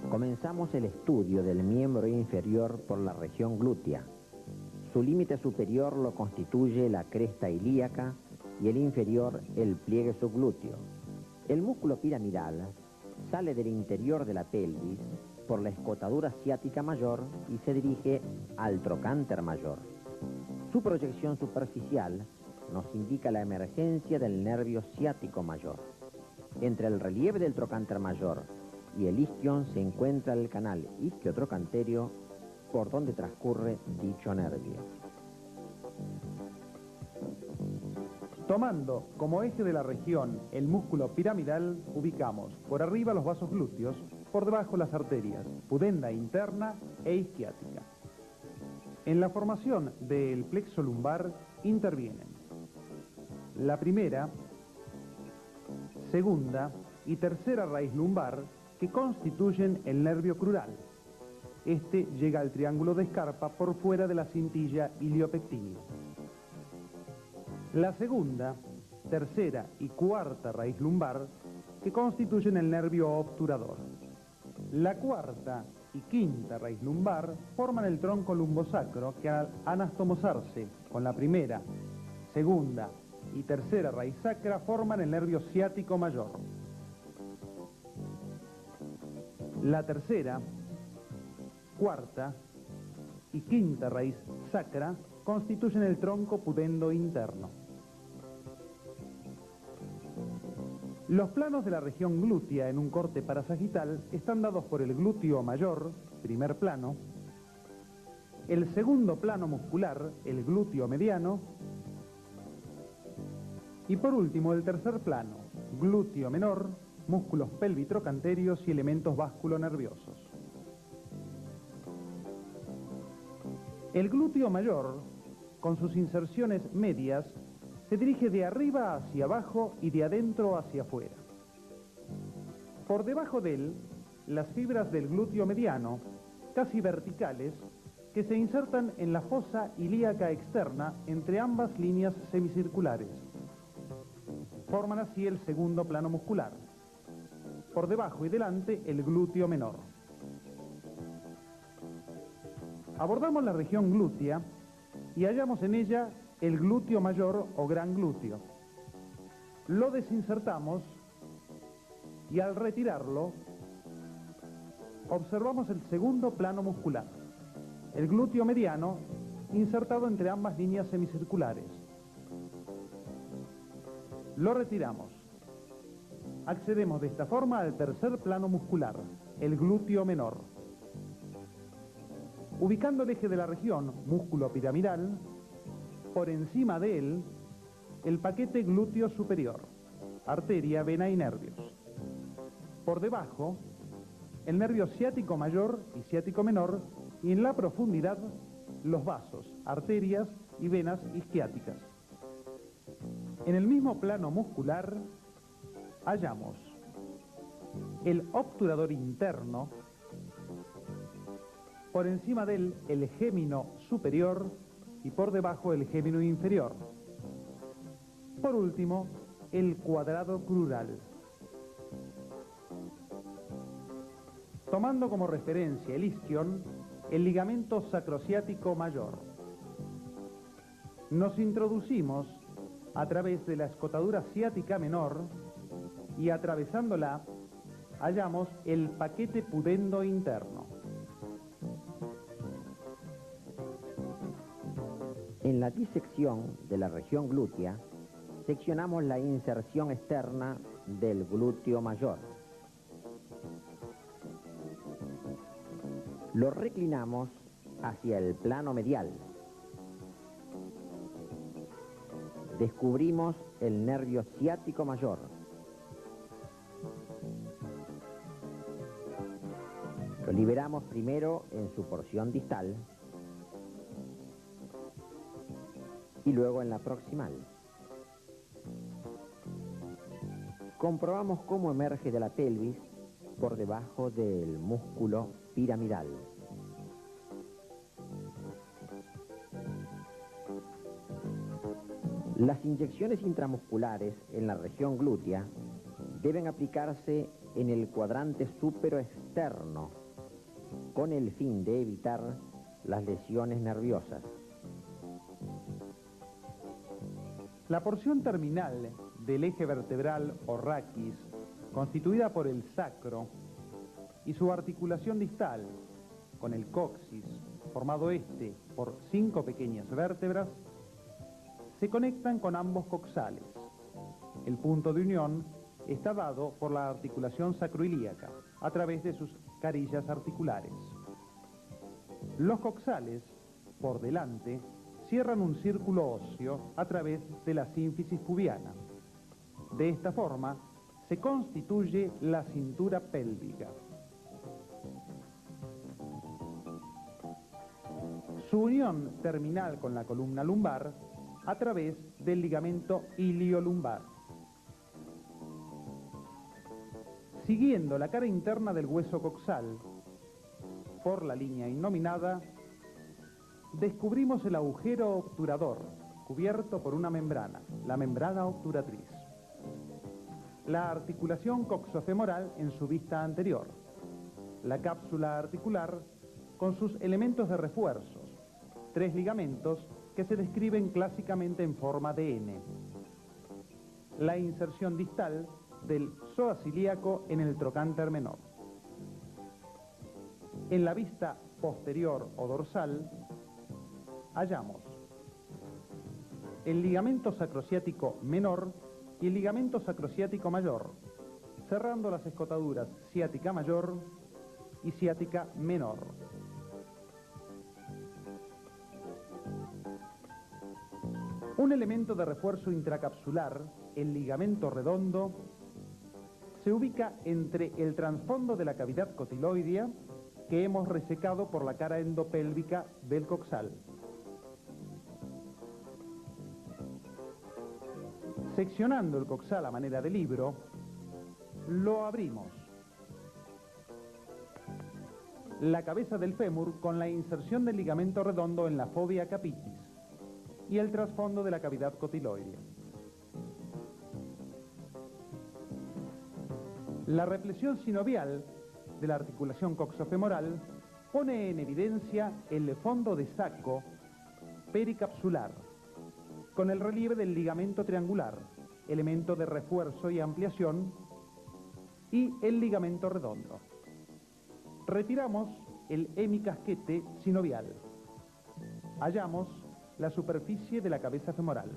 Comenzamos el estudio del miembro inferior por la región glútea. Su límite superior lo constituye la cresta ilíaca y el inferior el pliegue subglúteo. El músculo piramidal sale del interior de la pelvis por la escotadura ciática mayor y se dirige al trocánter mayor. Su proyección superficial nos indica la emergencia del nervio ciático mayor. Entre el relieve del trocánter mayor y el isquion se encuentra el canal isquiotrocanterio por donde transcurre dicho nervio. Tomando como eje de la región el músculo piramidal, ubicamos por arriba los vasos glúteos, por debajo las arterias, pudenda interna e isquiática. En la formación del plexo lumbar intervienen la primera, segunda y tercera raíz lumbar, que constituyen el nervio crural. Este llega al triángulo de Scarpa por fuera de la cintilla iliopectínica. La segunda, tercera y cuarta raíz lumbar, que constituyen el nervio obturador. La cuarta y quinta raíz lumbar forman el tronco lumbosacro, que al anastomosarse con la primera, segunda y tercera raíz sacra forman el nervio ciático mayor. La tercera, cuarta y quinta raíz sacra constituyen el tronco pudendo interno. Los planos de la región glútea en un corte parasagital están dados por el glúteo mayor, primer plano, el segundo plano muscular, el glúteo mediano, y por último el tercer plano, glúteo menor, músculos pelvitrocanterios y elementos vasculonerviosos. El glúteo mayor, con sus inserciones medias, se dirige de arriba hacia abajo y de adentro hacia afuera. Por debajo de él, las fibras del glúteo mediano, casi verticales, que se insertan en la fosa ilíaca externa entre ambas líneas semicirculares. Forman así el segundo plano muscular. Por debajo y delante, el glúteo menor. Abordamos la región glútea y hallamos en ella el glúteo mayor o gran glúteo. Lo desinsertamos y al retirarlo observamos el segundo plano muscular, el glúteo mediano insertado entre ambas líneas semicirculares. Lo retiramos. Accedemos de esta forma al tercer plano muscular, el glúteo menor. Ubicando el eje de la región, músculo piramidal, por encima de él, el paquete glúteo superior, arteria, vena y nervios. Por debajo, el nervio ciático mayor y ciático menor, y en la profundidad, los vasos, arterias y venas isquiáticas. En el mismo plano muscular, hallamos el obturador interno, por encima de él el gémino superior y por debajo el gémino inferior. Por último, el cuadrado crural. Tomando como referencia el isquion, el ligamento sacrociático mayor. Nos introducimos a través de la escotadura ciática menor y atravesándola hallamos el paquete pudendo interno. En la disección de la región glútea, seccionamos la inserción externa del glúteo mayor. Lo reclinamos hacia el plano medial. Descubrimos el nervio ciático mayor. Lo liberamos primero en su porción distal y luego en la proximal. Comprobamos cómo emerge de la pelvis por debajo del músculo piramidal. Las inyecciones intramusculares en la región glútea deben aplicarse en el cuadrante súpero-externo con el fin de evitar las lesiones nerviosas. La porción terminal del eje vertebral o raquis, constituida por el sacro, y su articulación distal con el coxis, formado este por 5 pequeñas vértebras, se conectan con ambos coxales. El punto de unión está dado por la articulación sacroilíaca a través de sus carillas articulares. Los coxales, por delante, cierran un círculo óseo a través de la sínfisis pubiana. De esta forma, se constituye la cintura pélvica. Su unión terminal con la columna lumbar a través del ligamento iliolumbar. Siguiendo la cara interna del hueso coxal, por la línea innominada, descubrimos el agujero obturador, cubierto por una membrana, la membrana obturatriz. La articulación coxofemoral en su vista anterior, la cápsula articular con sus elementos de refuerzos, 3 ligamentos que se describen clásicamente en forma de N. La inserción distal del psoas ilíaco en el trocánter menor. En la vista posterior o dorsal hallamos el ligamento sacrociático menor y el ligamento sacrociático mayor, cerrando las escotaduras ciática mayor y ciática menor. Un elemento de refuerzo intracapsular, el ligamento redondo, se ubica entre el trasfondo de la cavidad cotiloidea que hemos resecado por la cara endopélvica del coxal. Seccionando el coxal a manera de libro, lo abrimos. La cabeza del fémur con la inserción del ligamento redondo en la fovea capitis y el trasfondo de la cavidad cotiloidea. La represión sinovial de la articulación coxofemoral pone en evidencia el fondo de saco pericapsular, con el relieve del ligamento triangular, elemento de refuerzo y ampliación, y el ligamento redondo. Retiramos el hemicasquete sinovial. Hallamos la superficie de la cabeza femoral.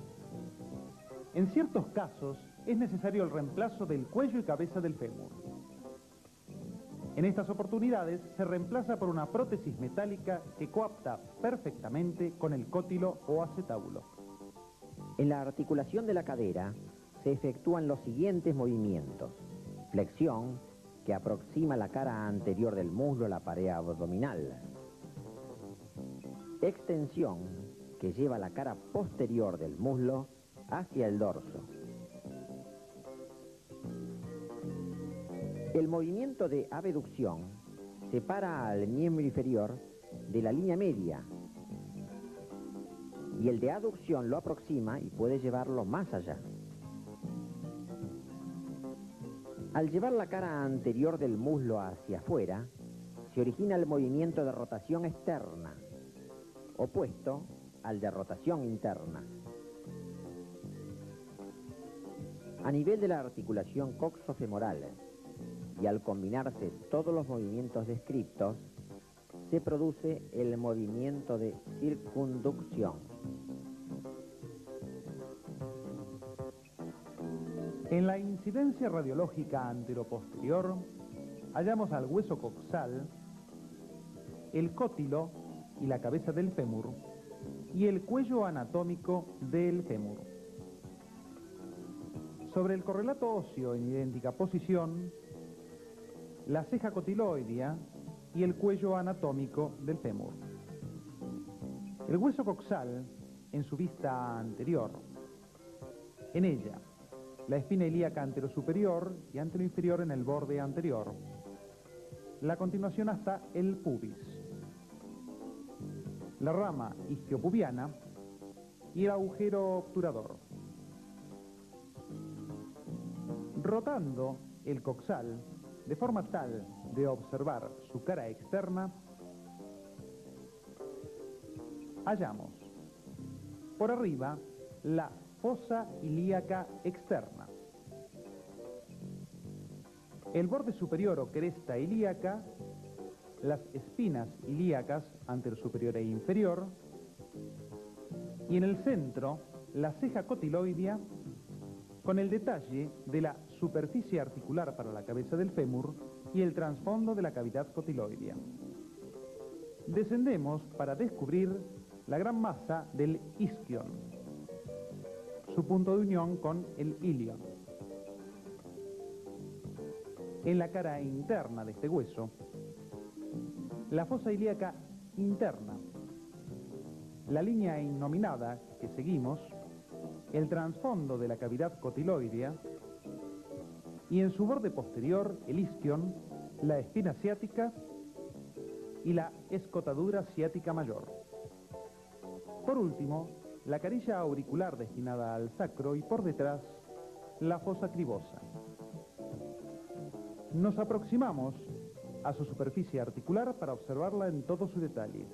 En ciertos casos es necesario el reemplazo del cuello y cabeza del fémur. En estas oportunidades se reemplaza por una prótesis metálica que coapta perfectamente con el cótilo o acetábulo. En la articulación de la cadera se efectúan los siguientes movimientos. Flexión, que aproxima la cara anterior del muslo a la pared abdominal. Extensión, que lleva la cara posterior del muslo hacia el dorso. El movimiento de abducción separa al miembro inferior de la línea media y el de aducción lo aproxima y puede llevarlo más allá. Al llevar la cara anterior del muslo hacia afuera, se origina el movimiento de rotación externa, opuesto al de rotación interna. A nivel de la articulación coxofemoral y al combinarse todos los movimientos descritos, se produce el movimiento de circunducción. En la incidencia radiológica anteroposterior hallamos al hueso coxal, el cótilo y la cabeza del fémur y el cuello anatómico del fémur. Sobre el correlato óseo en idéntica posición, la ceja cotiloidea y el cuello anatómico del fémur. El hueso coxal en su vista anterior. En ella, la espina ilíaca anterosuperior y anteroinferior en el borde anterior. La continuación hasta el pubis. La rama isquiopubiana y el agujero obturador. Rotando el coxal de forma tal de observar su cara externa, hallamos por arriba la fosa ilíaca externa. El borde superior o cresta ilíaca, las espinas ilíacas anterosuperior e inferior, y en el centro la ceja cotiloidea con el detalle de la superficie articular para la cabeza del fémur y el trasfondo de la cavidad cotiloidea. Descendemos para descubrir la gran masa del isquion, su punto de unión con el ilion. En la cara interna de este hueso, la fosa ilíaca interna, la línea innominada que seguimos, el trasfondo de la cavidad cotiloidea y en su borde posterior el isquion, la espina ciática y la escotadura ciática mayor. Por último, la carilla auricular destinada al sacro y por detrás la fosa cribosa. Nos aproximamos a su superficie articular para observarla en todo su detalle.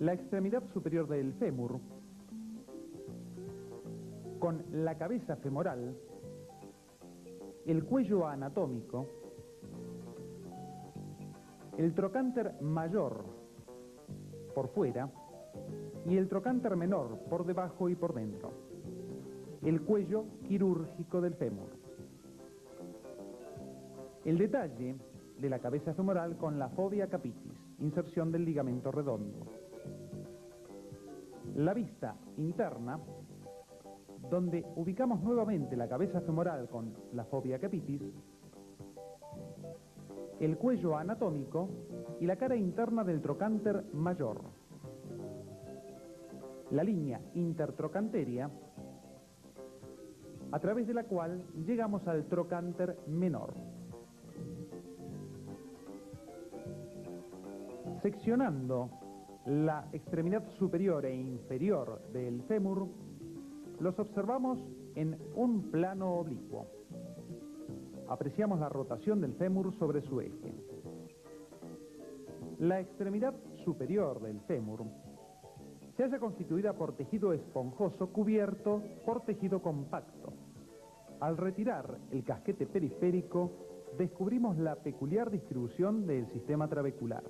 La extremidad superior del fémur, con la cabeza femoral, el cuello anatómico, el trocánter mayor por fuera y el trocánter menor por debajo y por dentro, el cuello quirúrgico del fémur. El detalle de la cabeza femoral con la fovea capitis, inserción del ligamento redondo. La vista interna, donde ubicamos nuevamente la cabeza femoral con la fovea capitis, el cuello anatómico y la cara interna del trocánter mayor. La línea intertrocanteria, a través de la cual llegamos al trocánter menor. Seccionando la extremidad superior e inferior del fémur, los observamos en un plano oblicuo. Apreciamos la rotación del fémur sobre su eje. La extremidad superior del fémur se halla constituida por tejido esponjoso cubierto por tejido compacto. Al retirar el casquete periférico, descubrimos la peculiar distribución del sistema trabecular.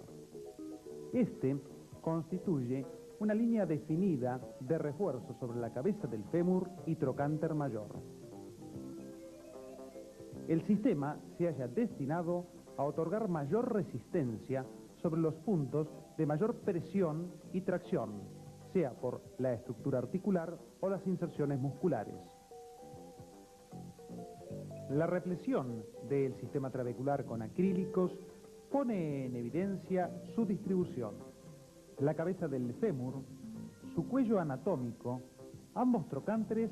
Este constituye una línea definida de refuerzo sobre la cabeza del fémur y trocánter mayor. El sistema se halla destinado a otorgar mayor resistencia sobre los puntos de mayor presión y tracción, sea por la estructura articular o las inserciones musculares. La reflexión del sistema trabecular con acrílicos pone en evidencia su distribución. La cabeza del fémur, su cuello anatómico, ambos trocánteres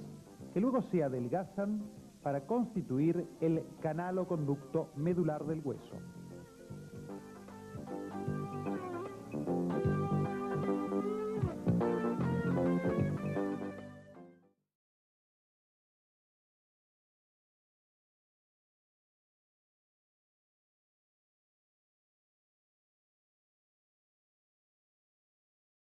que luego se adelgazan para constituir el canal o conducto medular del hueso.